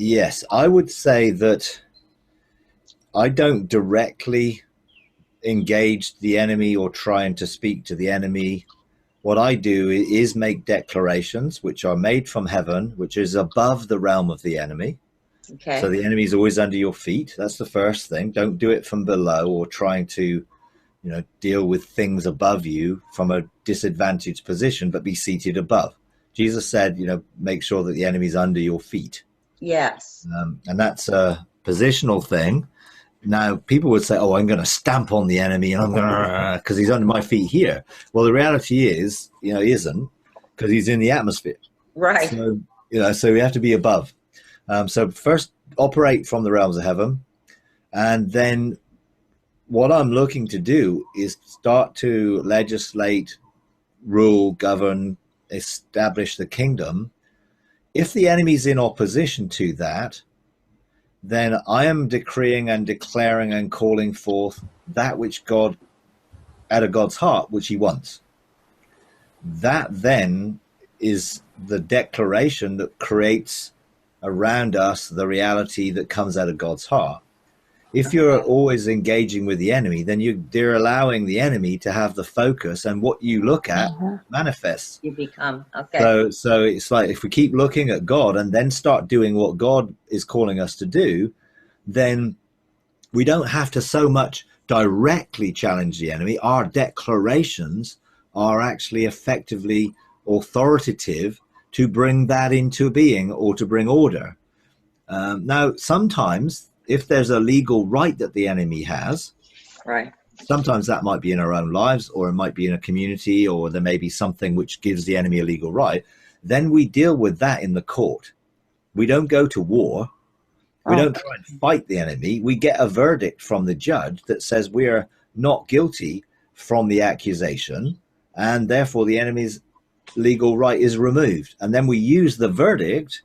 Yes, I would say that I don't directly engage the enemy or trying to speak to the enemy. What I do is make declarations which are made from heaven, which is above the realm of the enemy. So Okay. the enemy is always under your feet. That's the first thing. Don't do it from below or trying to, deal with things above you from a disadvantaged position, but be seated above. Jesus said, make sure that the enemy's under your feet. Yes. And that's a positional thing. Now, people would say, "Oh, I'm going to stamp on the enemy, and I'm going to because he's under my feet here." Well, the reality is, he isn't because he's in the atmosphere. Right. So, so we have to be above. So first, operate from the realms of heaven, and then what I'm looking to do is start to legislate, rule, govern, establish the kingdom. If the enemy's in opposition to that, then I am decreeing and declaring and calling forth that which God, out of God's heart, which he wants. That then is the declaration that creates around us the reality that comes out of God's heart. If you're Okay. always engaging with the enemy, then they're allowing the enemy to have the focus, and what you look at manifests. You become okay. So it's like if we keep looking at God and then start doing what God is calling us to do, then we don't have to so much directly challenge the enemy. Our declarations are actually effectively authoritative to bring that into being or to bring order. Now, sometimes if there's a legal right that the enemy has, Right. sometimes that might be in our own lives, or it might be in a community, or there may be something which gives the enemy a legal right. Then we deal with that in the court. We don't go to war. We Oh, don't try and fight the enemy. We get a verdict from the judge that says we are not guilty from the accusation, and therefore the enemy's legal right is removed. And then we use the verdict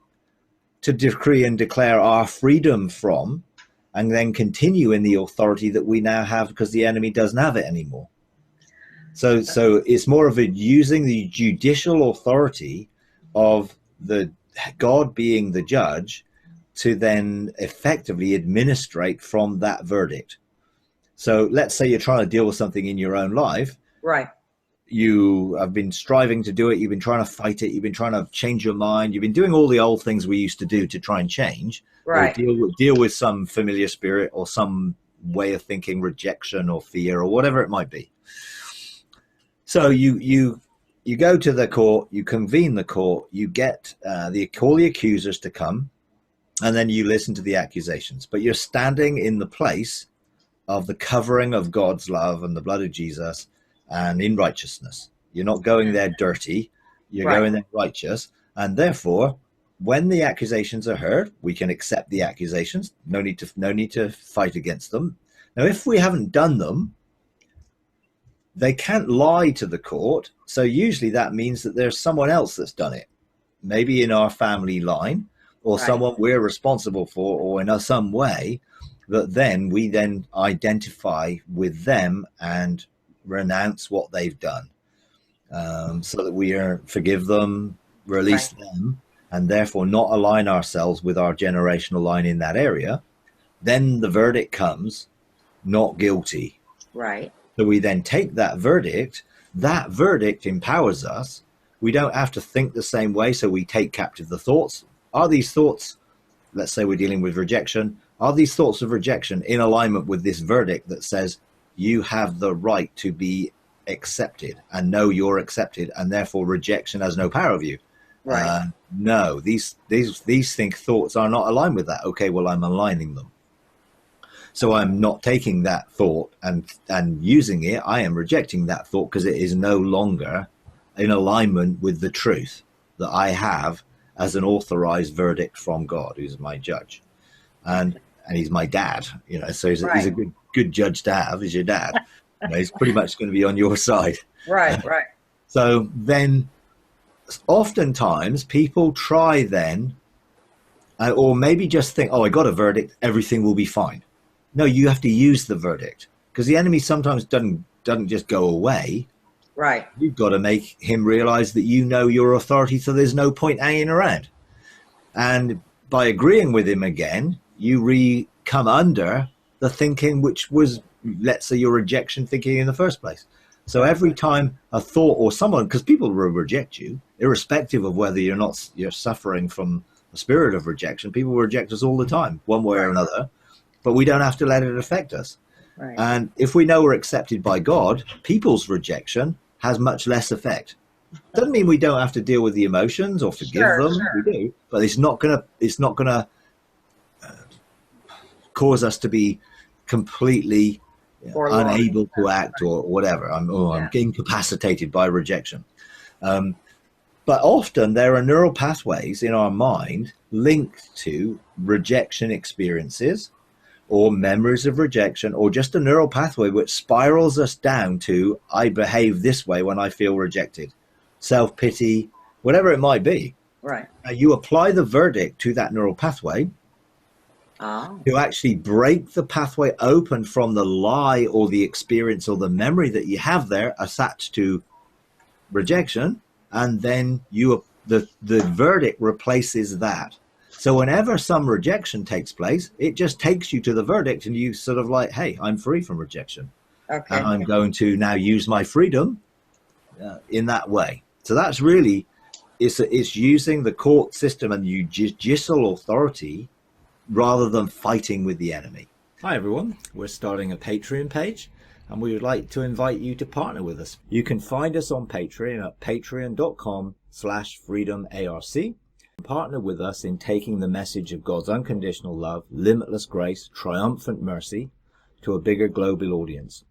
to decree and declare our freedom from, and then continue in the authority that we now have because the enemy doesn't have it anymore. So it's more of a using the judicial authority of the God being the judge to then effectively administrate from that verdict. So let's say you're trying to deal with something in your own life. right. You have been striving to do it. You've been trying to fight it. You've been trying to change your mind. You've been doing all the old things we used to do to try and change or Right. deal with some familiar spirit or some way of thinking, rejection or fear or whatever it might be. So you go to the court, you convene the court, you get call the accusers to come, and then you listen to the accusations. But you're standing in the place of the covering of God's love and the blood of Jesus and in righteousness. You're not going there dirty, you're Right. going there righteous. And therefore, when the accusations are heard, we can accept the accusations. No need to fight against them. Now, if we haven't done them, they can't lie to the court. So usually that means that there's someone else that's done it, maybe in our family line or Right. someone we're responsible for, or in some way that then we then identify with them and renounce what they've done, so that we forgive them, release Right. them, and therefore not align ourselves with our generational line in that area. Then the verdict comes, not guilty. Right. So we then take that verdict. That verdict empowers us. We don't have to think the same way. So we take captive the thoughts. Are these thoughts, let's say we're dealing with rejection, are these thoughts of rejection in alignment with this verdict that says you have the right to be accepted and know you're accepted, and therefore rejection has no power of you? Right. No, these thoughts are not aligned with that. Okay, well, I'm aligning them. So I'm not taking that thought and using it. I am rejecting that thought because it is no longer in alignment with the truth that I have as an authorized verdict from God, who's my judge, and he's my dad. So he's Right. a good judge to have. He's your dad. He's pretty much going to be on your side. Right. Right. So then, oftentimes people try then, or maybe just think, "Oh, I got a verdict. Everything will be fine." No, you have to use the verdict because the enemy sometimes doesn't just go away. Right. You've got to make him realize that you know your authority, so there's no point hanging around. And by agreeing with him again, you come under the thinking which was, let's say, your rejection thinking in the first place. So every time a thought or someone, because people will reject you, irrespective of whether you're suffering from a spirit of rejection, people reject us all the time, one way or another, but we don't have to let it affect us. Right. And if we know we're accepted by God, people's rejection has much less effect. Doesn't mean we don't have to deal with the emotions or forgive them. Sure. We do, but it's not gonna cause us to be completely unable to act or whatever. I'm incapacitated by rejection. But often there are neural pathways in our mind linked to rejection experiences or memories of rejection, or just a neural pathway which spirals us down to, I behave this way when I feel rejected, self-pity, whatever it might be. Right. Now, you apply the verdict to that neural pathway to actually break the pathway open from the lie or the experience or the memory that you have there attached to rejection, and then the verdict replaces that. So whenever some rejection takes place, it just takes you to the verdict, and you sort of like, hey, I'm free from rejection. Okay. And I'm going to now use my freedom in that way. So that's really, it's using the court system and judicial authority rather than fighting with the enemy. Hi everyone, we're starting a Patreon page, and we would like to invite you to partner with us. You can find us on Patreon at patreon.com/freedomarc. Partner with us in taking the message of God's unconditional love, limitless grace, triumphant mercy to a bigger global audience.